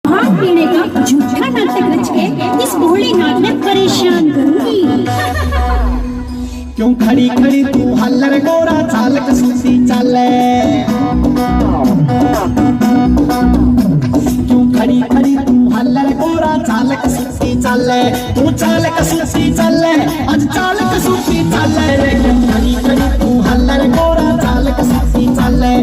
भाग पीने का झूठा नाटक रच के इस भोलेनाथ ने परेशान करूंगी। क्यों खड़ी खड़ी तू हल्लर गोरा चाल कसूसी चाले, क्यों खड़ी खड़ी तू हल्लर गोरा चाल कसूसी चाले, तू चाल कसूसी चाले आज चाल कसूसी चाले, क्यों खड़ी खड़ी तू हल्लर गोरा चाल कसूसी चाले।